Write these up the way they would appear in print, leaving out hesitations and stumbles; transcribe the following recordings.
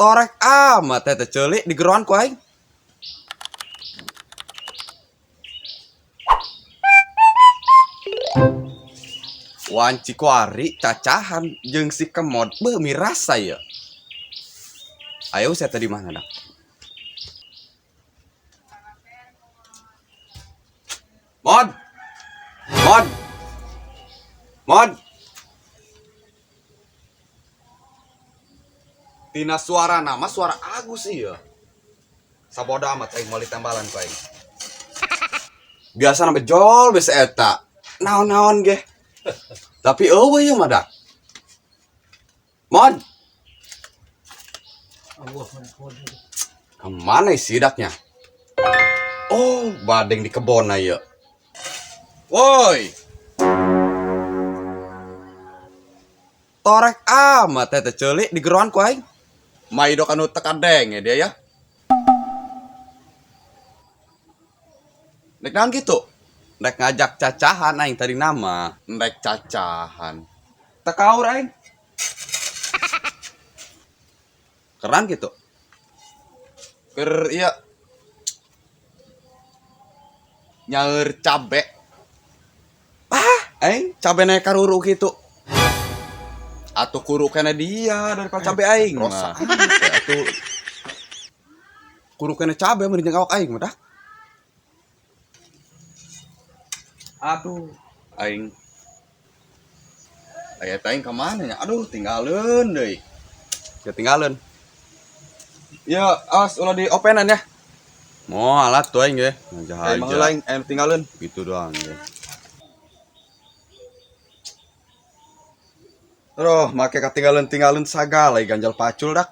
Torek amat teh celik di geroan ku aing. Wanci kuari cacahan jeung si kemod beuh mirasa ya. Ayo saya tadi mana dak? Mod. Mod. Mod. Tina suara nama suara Agus iya. Sabodo amat aing meuli tembalan ku aing. Biasa na bejol bes eta. Naon-naon ge. Tapi eueuh ieu mah dak. Mod. Kemana sih daknya? Oh, badeng di kebon ieu. Woi. Torek amat teh celik di geroan ku aing. Maido anu tekan deng ya dia ya. Nek naon gitu? Nek ngajak cacahan aing tadi nama, nek cacahan. Tekaur aing. Keren gitu. Ker iya. Nyaeur cabe. Aing cabe naik karuru gitu. Atuh kuru kena dia daripada cabe aing mah. Atuh kuru kena cabe meureun jeung awak aing mah dah. Aduh, aing. Aya aing ka mana nya? Aduh, tinggalin deui. Ya tinggalin. Ya, awas ulah di openan ya. Mau alat tuh aing ge. Ngajah aja. Aing tinggalin gitu doang ge. Aduh, make katinggalin sagala ganjal pacul dak.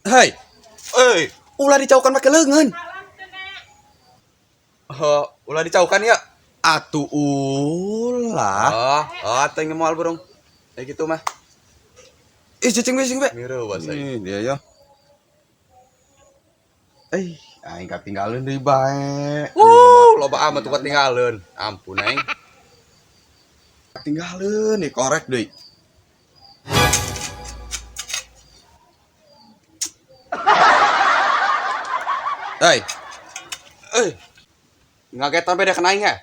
Hei. Ulah dicaukan pakai leungeun. Ulah dicaukan ya. Atuh ulah. Teh moal burung. Kayak gitu mah. Cicing be. Mireu basa ieu. Dia ya. Aing katinggalin deui bae. Loba amat tuh katinggalin. Ampun aing. Katinggalin nih korek deui. Ngagetan beda kena aing ya.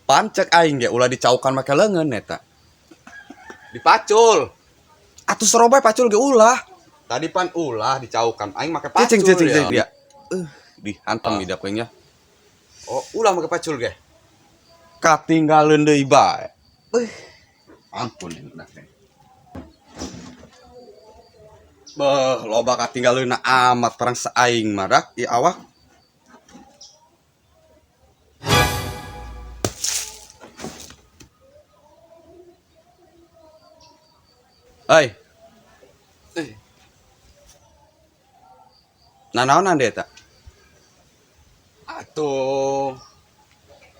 Pancek aing ge ulah dicaukan make leungeun eta. Dipacul. Atuh serobay pacul ge ulah. Tadi pan ulah dicaukan aing make pacul ya. Dihantam di dak nya. Oh, ulah make pacul ge. Katinggalin deui bae. Ampun dak teh. Loba katinggalin amat perang saing mah dak ieu awak. Nanaonan deh eta? Atuh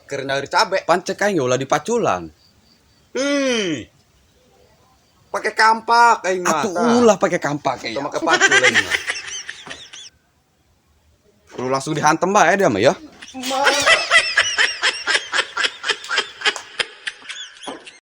keur nyaeur cabe, pancek aing ulah dipaculan. Pakai kampak aing mah. Atuh ulah pakai kampak aing. Teu make pacul aing mah. Kudu langsung dihantem bae dia mah ya.